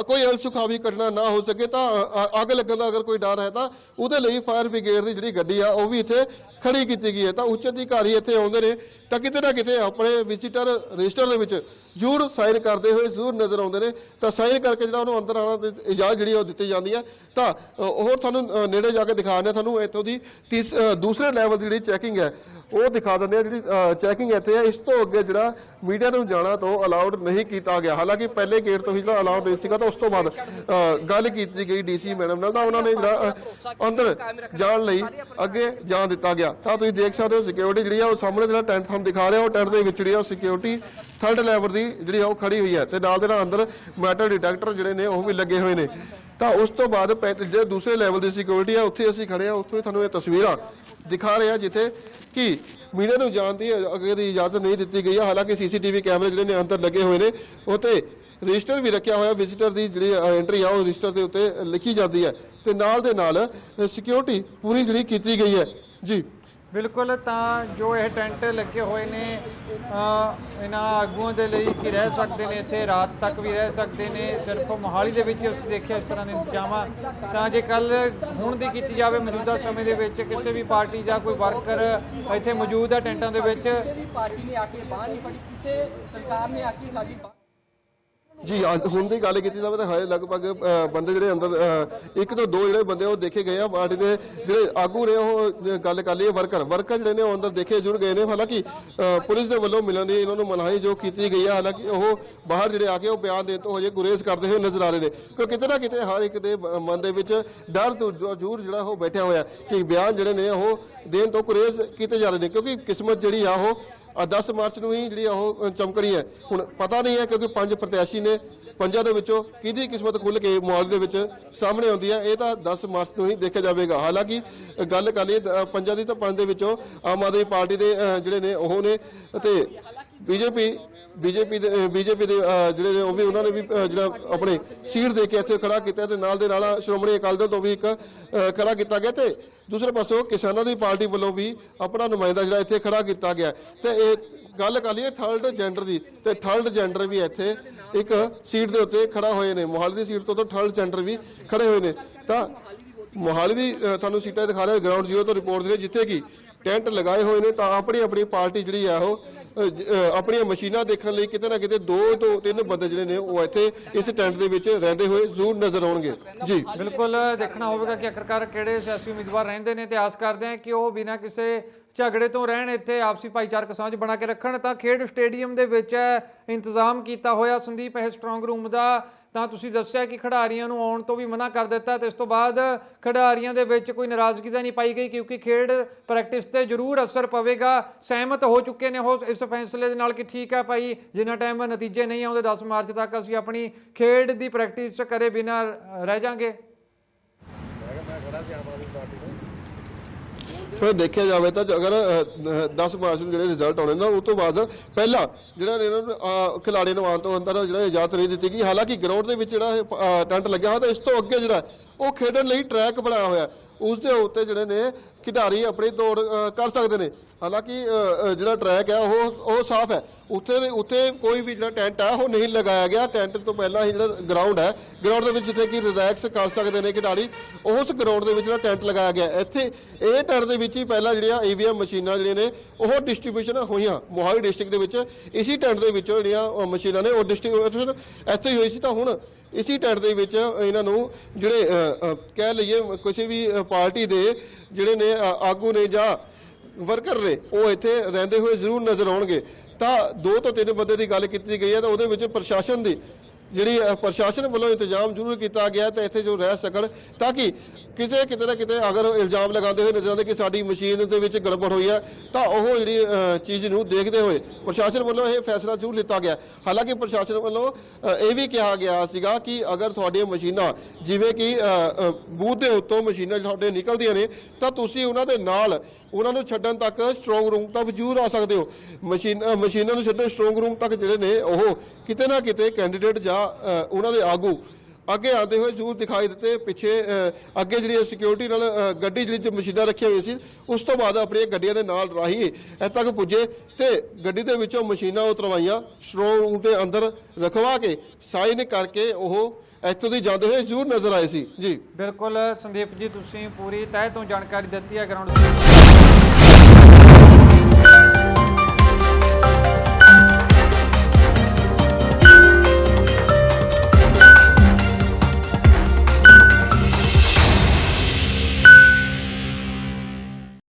ਕੋਈ ਅਣਸੁਖਾਵੀ ਘਟਨਾ ਨਾ ਹੋ ਸਕੇ, ਤਾਂ ਅੱਗ ਲੱਗਣ ਦਾ ਅਗਰ ਕੋਈ ਡਰ ਹੈ ਤਾਂ ਉਹਦੇ ਲਈ ਫਾਇਰ ਬ੍ਰਿਗੇਡ ਦੀ ਜਿਹੜੀ ਗੱਡੀ ਆ ਉਹ ਵੀ ਇੱਥੇ ਖੜੀ ਕੀਤੀ ਗਈ ਹੈ। ਤਾਂ ਉੱਚ ਅਧਿਕਾਰੀ ਇੱਥੇ ਆਉਂਦੇ ਨੇ ਤਾਂ ਕਿਤੇ ਨਾ ਕਿਤੇ ਆਪਣੇ ਵਿਜ਼ਿਟਰ ਰਜਿਸਟਰ ਦੇ ਵਿੱਚ ਜ਼ਰੂਰ ਸਾਈਨ ਕਰਦੇ ਹੋਏ ਜ਼ਰੂਰ ਨਜ਼ਰ ਆਉਂਦੇ ਨੇ। ਤਾਂ ਸਾਈਨ ਕਰਕੇ ਜਿਹੜਾ ਉਹਨੂੰ ਅੰਦਰ ਆਉਣ ਦੀ ਇਜਾਜ਼ਤ ਜਿਹੜੀ ਉਹ ਦਿੱਤੀ ਜਾਂਦੀ ਹੈ। ਤਾਂ ਹੋਰ ਤੁਹਾਨੂੰ ਨੇੜੇ ਜਾ ਕੇ ਦਿਖਾ ਦਿੰਦੇ, ਤੁਹਾਨੂੰ ਇੱਥੋਂ ਦੀ ਦੂਸਰੇ ਲੈਵਲ ਦੀ ਜਿਹੜੀ ਚੈਕਿੰਗ ਹੈ ਉਹ ਦਿਖਾ ਦਿੰਦੇ ਆ। ਜਿਹੜੀ ਚੈਕਿੰਗ ਇੱਥੇ ਹੈ, ਇਸ ਤੋਂ ਅੱਗੇ ਜਿਹੜਾ ਮੀਡੀਆ ਨੂੰ ਜਾਣਾ ਤੋਂ ਅਲਾਉਡ ਨਹੀਂ ਕੀਤਾ ਗਿਆ। ਹਾਲਾਂਕਿ ਪਹਿਲੇ ਗੇਟ ਤੋਂ ਹੀ ਜਿਹੜਾ ਅਲਾਉਡ ਨਹੀਂ ਸੀਗਾ, ਤਾਂ ਉਸ ਤੋਂ ਬਾਅਦ ਗੱਲ ਕੀਤੀ ਗਈ DC ਮੈਡਮ ਨਾਲ, ਤਾਂ ਉਹਨਾਂ ਨੇ ਜਿਹੜਾ ਅੰਦਰ ਜਾਣ ਲਈ ਅੱਗੇ ਜਾਣ ਦਿੱਤਾ ਗਿਆ। ਤਾਂ ਤੁਸੀਂ ਦੇਖ ਸਕਦੇ ਹੋ ਸਿਕਿਉਰਿਟੀ ਜਿਹੜੀ ਆ ਉਹ ਸਾਹਮਣੇ ਜਿਹੜਾ ਟੈਂਟ ਤੁਹਾਨੂੰ ਦਿਖਾ ਰਿਹਾ, ਉਹ ਟੈਂਟ ਦੇ ਵਿੱਚ ਜਿਹੜੀ ਆ ਸਿਕਿਉਰਿਟੀ 3rd ਲੈਵਲ ਦੀ ਜਿਹੜੀ ਆ ਉਹ ਖੜੀ ਹੋਈ ਹੈ। ਤੇ ਨਾਲ ਦੇ ਨਾਲ ਅੰਦਰ ਮੈਟਲ ਡਿਟੈਕਟਰ ਜਿਹੜੇ ਨੇ ਉਹ ਵੀ ਲੱਗੇ ਹੋਏ ਨੇ। ਤਾਂ ਉਸ ਤੋਂ ਬਾਅਦ ਜਿਹੜੇ ਦੂਸਰੇ ਲੈਵਲ ਦੀ ਸਿਕਿਉਰਿਟੀ ਆ ਉੱਥੇ ਅਸੀਂ ਖੜੇ ਆ, ਉੱਥੋਂ ਹੀ ਤੁਹਾਨੂੰ ਇਹ ਤਸਵੀਰਾਂ ਦਿਖਾ ਰਹੇ ਆ ਜਿੱਥੇ ਕਿ ਮੀਡੀਆ ਨੂੰ ਜਾਣ ਦੀ ਅੱਗੇ ਦੀ ਇਜਾਜ਼ਤ ਨਹੀਂ ਦਿੱਤੀ ਗਈ ਹੈ। ਹਾਲਾਂਕਿ CCTV ਕੈਮਰੇ ਜਿਹੜੇ ਨੇ ਅੰਦਰ ਲੱਗੇ ਹੋਏ ਨੇ, ਉੱਤੇ ਰਜਿਸਟਰ ਵੀ ਰੱਖਿਆ ਹੋਇਆ। ਵਿਜ਼ਿਟਰ ਦੀ ਜਿਹੜੀ ਐਂਟਰੀ ਆ ਉਹ ਰਜਿਸਟਰ ਦੇ ਉੱਤੇ ਲਿਖੀ ਜਾਂਦੀ ਹੈ ਤੇ ਨਾਲ ਦੇ ਨਾਲ ਸਿਕਿਉਰਿਟੀ ਪੂਰੀ ਜਿਹੜੀ ਕੀਤੀ ਗਈ ਹੈ। ਜੀ ਬਿਲਕੁਲ। ਤਾਂ ਜੋ ਇਹ ਟੈਂਟ ਲੱਗੇ ਹੋਏ ਨੇ ਇਹਨਾਂ ਆਗੂਆਂ ਦੇ ਲਈ ਕਿ ਰਹਿ ਸਕਦੇ ਨੇ, ਇੱਥੇ ਰਾਤ ਤੱਕ ਵੀ ਰਹਿ ਸਕਦੇ ਨੇ। ਸਿਰਫ ਮੋਹਾਲੀ ਦੇ ਵਿੱਚ ਅਸੀਂ ਦੇਖਿਆ ਇਸ ਤਰ੍ਹਾਂ ਦੇ ਇੰਤਜ਼ਾਮ ਆ। ਤਾਂ ਜੇ ਕੱਲ ਹੁਣ ਦੀ ਕੀਤੀ ਜਾਵੇ, ਮੌਜੂਦਾ ਸਮੇਂ ਦੇ ਵਿੱਚ ਕਿਸੇ ਵੀ ਪਾਰਟੀ ਦਾ ਕੋਈ ਵਰਕਰ ਇੱਥੇ ਮੌਜੂਦ ਹੈ ਟੈਂਟਾਂ ਦੇ ਵਿੱਚ, ਕਿਸੇ ਵੀ ਪਾਰਟੀ ਨੇ ਆ ਕੇ ਬਾਹਰ ਨਹੀਂ ਪੜੀ, ਕਿਸੇ ਸਰਕਾਰ ਨੇ ਆ ਕੇ ਸਾਡੀ ਜੀ ਹੁਣ ਦੀ ਗੱਲ ਕੀਤੀ ਜਾਵੇ ਤਾਂ ਹਾਲੇ ਲਗਭਗ ਬੰਦੇ ਜਿਹੜੇ ਅੰਦਰ 1 ਤੋਂ 2 ਜਿਹੜੇ ਬੰਦੇ ਉਹ ਦੇਖੇ ਗਏ ਆ। ਪਾਰਟੀ ਦੇ ਜਿਹੜੇ ਆਗੂ ਨੇ ਉਹ ਗੱਲ ਕਰ ਲਈ ਵਰਕਰ ਜਿਹੜੇ ਨੇ ਉਹ ਅੰਦਰ ਦੇਖੇ ਜ਼ਰੂਰ ਗਏ ਨੇ। ਹਾਲਾਂਕਿ ਪੁਲਿਸ ਦੇ ਵੱਲੋਂ ਮਿਲਣ ਦੀ ਇਹਨਾਂ ਨੂੰ ਮਨਾਹੀ ਜੋ ਕੀਤੀ ਗਈ ਹੈ। ਹਾਲਾਂਕਿ ਉਹ ਬਾਹਰ ਜਿਹੜੇ ਆ ਕੇ ਉਹ ਬਿਆਨ ਦੇਣ ਤੋਂ ਹਜੇ ਗੁਰੇਜ਼ ਕਰਦੇ ਹੋਏ ਨਜ਼ਰ ਆ ਰਹੇ ਨੇ, ਕਿਉਂਕਿ ਕਿਤੇ ਨਾ ਕਿਤੇ ਹਰ ਇੱਕ ਦੇ ਮਨ ਦੇ ਵਿੱਚ ਡਰ ਜ਼ਰੂਰ ਜਿਹੜਾ ਉਹ ਬੈਠਿਆ ਹੋਇਆ ਕਿ ਬਿਆਨ ਜਿਹੜੇ ਨੇ ਉਹ ਦੇਣ ਤੋਂ ਗੁਰੇਜ਼ ਕੀਤੇ ਜਾ ਰਹੇ ਨੇ, ਕਿਉਂਕਿ ਕਿਸਮਤ ਜਿਹੜੀ ਆ ਉਹ 10 ਮਾਰਚ ਨੂੰ ਹੀ ਜਿਹੜੀ ਉਹ ਚਮਕਣੀ ਹੈ। ਹੁਣ ਪਤਾ ਨਹੀਂ ਹੈ ਕਿਉਂਕਿ 5 ਪ੍ਰਤਿਆਸ਼ੀ ਨੇ, 5 ਦੇ ਵਿੱਚੋਂ ਕਿਹਦੀ ਕਿਸਮਤ ਖੁੱਲ ਕੇ ਮੋਹਾਲੀ ਦੇ ਵਿੱਚ ਸਾਹਮਣੇ ਆਉਂਦੀ ਹੈ ਇਹ ਤਾਂ 10 ਮਾਰਚ ਨੂੰ ਹੀ ਦੇਖਿਆ ਜਾਵੇਗਾ। ਹਾਲਾਂਕਿ ਗੱਲ ਕਰ ਲਈ 5 ਦੀ, ਤਾਂ 5 ਦੇ ਵਿੱਚੋਂ ਆਮ ਆਦਮੀ ਪਾਰਟੀ ਦੇ ਜਿਹੜੇ ਨੇ ਉਹ ਨੇ ਅਤੇ ਬੀਜੇਪੀ ਦੇ ਜਿਹੜੇ ਨੇ ਉਹ ਵੀ ਉਹਨਾਂ ਨੇ ਵੀ ਜਿਹੜਾ ਆਪਣੇ ਸੀਟ ਦੇ ਕੇ ਇੱਥੇ ਖੜਾ ਕੀਤਾ ਤੇ ਨਾਲ ਦੇ ਨਾਲ ਸ਼੍ਰੋਮਣੀ ਅਕਾਲੀ ਦਲ ਤੋਂ ਵੀ ਇੱਕ ਖੜਾ ਕੀਤਾ ਗਿਆ ਤੇ ਦੂਸਰੇ ਪਾਸੋਂ ਕਿਸਾਨਾਂ ਦੀ ਪਾਰਟੀ ਵੱਲੋਂ ਵੀ ਆਪਣਾ ਨੁਮਾਇੰਦਾ ਜਿਹੜਾ ਇੱਥੇ ਖੜਾ ਕੀਤਾ ਗਿਆ। ਤੇ ਇਹ ਗੱਲ ਕਰ ਲਈਏ 3rd ਜੈਂਡਰ ਦੀ, ਤੇ 3rd ਜੈਂਡਰ ਵੀ ਇੱਥੇ ਇੱਕ ਸੀਟ ਦੇ ਉੱਤੇ ਖੜਾ ਹੋਏ ਨੇ। ਮੋਹਾਲੀ ਦੀ ਸੀਟ ਤੋਂ 3rd ਜੈਂਡਰ ਵੀ ਖੜੇ ਹੋਏ ਨੇ। ਤਾਂ ਮੋਹਾਲੀ ਦੀ ਤੁਹਾਨੂੰ ਸੀਟਾਂ ਦਿਖਾ ਰਹੇ ਗਰਾਊਂਡ ਜ਼ੀਰੋ ਤੋਂ ਰਿਪੋਰਟ ਦੇ ਜਿੱਥੇ ਕਿ ਟੈਂਟ ਲਗਾਏ ਹੋਏ ਨੇ। ਤਾਂ ਆਪਣੀ ਪਾਰਟੀ ਜਿਹੜੀ ਆ ਉਹ ਆਪਣੀਆਂ ਮਸ਼ੀਨਾਂ ਦੇਖਣ ਲਈ ਕਿਤੇ ਨਾ ਕਿਤੇ 2 ਤੋਂ 3 ਬੰਦੇ ਜਿਹੜੇ ਨੇ ਉਹ ਇੱਥੇ ਇਸ ਟੈਂਟ ਦੇ ਵਿੱਚ ਰਹਿੰਦੇ ਹੋਏ ਜ਼ਰੂਰ ਨਜ਼ਰ ਆਉਣਗੇ। ਜੀ ਬਿਲਕੁਲ ਦੇਖਣਾ ਹੋਵੇਗਾ ਕਿ ਆਖਰਕਾਰ ਕਿਹੜੇ ਸਿਆਸੀ ਉਮੀਦਵਾਰ ਰਹਿੰਦੇ ਨੇ ਤੇ ਆਸ ਕਰਦੇ ਹਾਂ ਕਿ ਉਹ ਬਿਨਾਂ ਕਿਸੇ ਝਗੜੇ ਤੋਂ ਰਹਿਣ, ਇੱਥੇ ਆਪਸੀ ਭਾਈਚਾਰਕ ਸਾਂਝ ਬਣਾ ਕੇ ਰੱਖਣ। ਤਾਂ ਖੇਡ ਸਟੇਡੀਅਮ ਦੇ ਵਿੱਚ ਇੰਤਜ਼ਾਮ ਕੀਤਾ ਹੋਇਆ ਸੰਦੀਪ ਇਹ ਸਟਰੋਂਗ ਰੂਮ ਦਾ। ਤਾਂ ਤੁਸੀਂ ਦੱਸਿਆ ਕਿ ਖਿਡਾਰੀਆਂ ਨੂੰ ਆਉਣ ਤੋਂ ਵੀ ਮਨਾ ਕਰ ਦਿੱਤਾ ਤੇ ਇਸ ਤੋਂ ਬਾਅਦ ਖਿਡਾਰੀਆਂ ਦੇ ਵਿੱਚ ਕੋਈ ਨਾਰਾਜ਼ਗੀ ਤਾਂ ਨਹੀਂ ਪਾਈ ਗਈ, ਕਿਉਂਕਿ ਖੇਡ ਪ੍ਰੈਕਟਿਸ ਤੇ ਜ਼ਰੂਰ ਅਸਰ ਪਵੇਗਾ। ਸਹਿਮਤ ਹੋ ਚੁੱਕੇ ਨੇ ਉਹ ਇਸ ਫੈਸਲੇ ਦੇ ਨਾਲ ਕਿ ਠੀਕ ਹੈ ਭਾਈ, ਜਿੰਨਾ ਟਾਈਮ ਨਤੀਜੇ ਨਹੀਂ ਆਉਂਦੇ 10 ਮਾਰਚ ਤੱਕ ਅਸੀਂ ਆਪਣੀ ਖੇਡ ਦੀ ਪ੍ਰੈਕਟਿਸ ਕਰੇ ਬਿਨਾਂ ਰਹਿ ਜਾਾਂਗੇ। ਫਿਰ ਦੇਖਿਆ ਜਾਵੇ ਤਾਂ ਅਗਰ 10 ਮਾਰਚ ਨੂੰ ਜਿਹੜੇ ਰਿਜ਼ਲਟ ਆਉਣੇ ਨਾ ਉਸ ਤੋਂ ਬਾਅਦ ਪਹਿਲਾਂ ਜਿਹੜਾ ਇਹਨਾਂ ਨੂੰ ਖਿਲਾੜੀ ਨੂੰ ਆਉਣ ਤੋਂ ਅੰਦਰ ਜਿਹੜਾ ਇਜਾਜ਼ਤ ਨਹੀਂ ਦਿੱਤੀ ਗਈ। ਹਾਲਾਂਕਿ ਗਰਾਊਂਡ ਦੇ ਵਿੱਚ ਜਿਹੜਾ ਟੈਂਟ ਲੱਗਿਆ ਹੋਇਆ ਤਾਂ ਇਸ ਤੋਂ ਅੱਗੇ ਜਿਹੜਾ ਉਹ ਖੇਡਣ ਲਈ ਟਰੈਕ ਬਣਾਇਆ ਹੋਇਆ, ਉਸ ਦੇ ਉੱਤੇ ਜਿਹੜੇ ਨੇ ਖਿਡਾਰੀ ਆਪਣੀ ਦੌੜ ਕਰ ਸਕਦੇ ਨੇ। ਹਾਲਾਂਕਿ ਜਿਹੜਾ ਟਰੈਕ ਹੈ ਉਹ ਸਾਫ਼ ਹੈ, ਉੱਥੇ ਕੋਈ ਵੀ ਜਿਹੜਾ ਟੈਂਟ ਹੈ ਉਹ ਨਹੀਂ ਲਗਾਇਆ ਗਿਆ। ਟੈਂਟ ਤੋਂ ਪਹਿਲਾਂ ਹੀ ਜਿਹੜਾ ਗਰਾਊਂਡ ਹੈ, ਗਰਾਊਂਡ ਦੇ ਵਿੱਚ ਜਿੱਥੇ ਕਿ ਰਿਲੈਕਸ ਕਰ ਸਕਦੇ ਨੇ ਖਿਡਾਰੀ, ਉਸ ਗਰਾਊਂਡ ਦੇ ਵਿੱਚ ਜਿਹੜਾ ਟੈਂਟ ਲਗਾਇਆ ਗਿਆ। ਇੱਥੇ ਇਹ ਟੈਂਟ ਦੇ ਵਿੱਚ ਹੀ ਪਹਿਲਾਂ ਜਿਹੜੀਆਂ EVM ਮਸ਼ੀਨਾਂ ਜਿਹੜੀਆਂ ਨੇ ਉਹ ਡਿਸਟ੍ਰੀਬਿਊਸ਼ਨ ਹੋਈਆਂ ਮੋਹਾਲੀ ਡਿਸਟ੍ਰਿਕਟ ਦੇ ਵਿੱਚ। ਇਸੀ ਟੈਂਟ ਦੇ ਵਿੱਚੋਂ ਜਿਹੜੀਆਂ ਮਸ਼ੀਨਾਂ ਨੇ ਉਹ ਡਿਸਟ੍ਰੀਬਿਊਸ਼ਨ ਇੱਥੇ ਹੀ ਹੋਈ ਸੀ। ਤਾਂ ਹੁਣ ਇਸੀ ਟੈਂਟ ਦੇ ਵਿੱਚ ਇਹਨਾਂ ਨੂੰ ਜਿਹੜੇ ਕਹਿ ਲਈਏ ਕਿਸੇ ਵੀ ਪਾਰਟੀ ਦੇ ਜਿਹੜੇ ਨੇ ਆਗੂ ਨੇ ਜਾਂ ਵਰਕਰ ਨੇ ਉਹ ਇੱਥੇ ਰਹਿੰਦੇ ਹੋਏ ਜ਼ਰੂਰ ਨਜ਼ਰ ਆਉਣਗੇ। ਤਾਂ 2 ਤੋਂ 3 ਬੰਦੇ ਦੀ ਗੱਲ ਕੀਤੀ ਗਈ ਹੈ, ਤਾਂ ਉਹਦੇ ਵਿੱਚ ਪ੍ਰਸ਼ਾਸਨ ਦੀ ਜਿਹੜੀ ਪ੍ਰਸ਼ਾਸਨ ਵੱਲੋਂ ਇੰਤਜ਼ਾਮ ਜ਼ਰੂਰ ਕੀਤਾ ਗਿਆ ਤਾਂ ਇੱਥੇ ਜੋ ਰਹਿ ਸਕਣ, ਤਾਂ ਕਿ ਕਿਤੇ ਨਾ ਕਿਤੇ ਅਗਰ ਇਲਜ਼ਾਮ ਲਗਾਉਂਦੇ ਹੋਏ ਨਜ਼ਰ ਆਉਂਦੇ ਕਿ ਸਾਡੀ ਮਸ਼ੀਨ ਦੇ ਵਿੱਚ ਗੜਬੜ ਹੋਈ ਹੈ ਤਾਂ ਉਹ ਜਿਹੜੀ ਚੀਜ਼ ਨੂੰ ਦੇਖਦੇ ਹੋਏ ਪ੍ਰਸ਼ਾਸਨ ਵੱਲੋਂ ਇਹ ਫੈਸਲਾ ਜ਼ਰੂਰ ਲਿੱਤਾ ਗਿਆ। ਹਾਲਾਂਕਿ ਪ੍ਰਸ਼ਾਸਨ ਵੱਲੋਂ ਇਹ ਵੀ ਕਿਹਾ ਗਿਆ ਸੀਗਾ ਕਿ ਅਗਰ ਤੁਹਾਡੀਆਂ ਮਸ਼ੀਨਾਂ ਜਿਵੇਂ ਕਿ ਬੂਥ ਦੇ ਉੱਤੋਂ ਮਸ਼ੀਨਾਂ ਤੁਹਾਡੇ ਨਿਕਲਦੀਆਂ ਨੇ ਤਾਂ ਤੁਸੀਂ ਉਹਨਾਂ ਦੇ ਨਾਲ ਉਹਨਾਂ ਨੂੰ ਛੱਡਣ ਤੱਕ ਸਟਰੋਂਗ ਰੂਮ ਤੱਕ ਜ਼ਰੂਰ ਆ ਸਕਦੇ ਹੋ। ਮਸ਼ੀਨਾਂ ਨੂੰ ਛੱਡਣ ਸਟਰੋਂਗ ਰੂਮ ਤੱਕ ਜਿਹੜੇ ਨੇ ਉਹ ਕਿਤੇ ਨਾ ਕਿਤੇ ਕੈਂਡੀਡੇਟ ਜਾਂ ਉਹਨਾਂ ਦੇ ਆਗੂ ਅੱਗੇ ਆਉਂਦੇ ਹੋਏ ਜ਼ਰੂਰ ਦਿਖਾਈ ਦਿੱਤੇ। ਪਿੱਛੇ ਅੱਗੇ ਜਿਹੜੀ ਸਿਕਿਉਰਿਟੀ ਨਾਲ ਗੱਡੀ ਜਿਹੜੀ ਮਸ਼ੀਨਾਂ ਰੱਖੀਆਂ ਹੋਈਆਂ ਸੀ ਉਸ ਤੋਂ ਬਾਅਦ ਆਪਣੀਆਂ ਗੱਡੀਆਂ ਦੇ ਨਾਲ ਰਾਹੀਂ ਇੱਥੇ ਤੱਕ ਪੁੱਜੇ ਤੇ ਗੱਡੀ ਦੇ ਵਿੱਚੋਂ ਮਸ਼ੀਨਾਂ ਉਤਰਵਾਈਆਂ, ਸਟਰੋਂਗ ਰੂਮ ਦੇ ਅੰਦਰ ਰਖਵਾ ਕੇ ਸਾਈਨ ਕਰਕੇ ਉਹ ਇੱਥੋਂ ਦੀ ਜਾਂਦੇ ਹੋਏ ਜ਼ਰੂਰ ਨਜ਼ਰ ਆਏ ਸੀ। ਜੀ ਬਿਲਕੁਲ ਸੰਦੀਪ ਜੀ, ਤੁਸੀਂ ਪੂਰੀ ਤਹਿ ਤੋਂ ਜਾਣਕਾਰੀ ਦਿੱਤੀ ਹੈ ਗਰਾਊਂਡ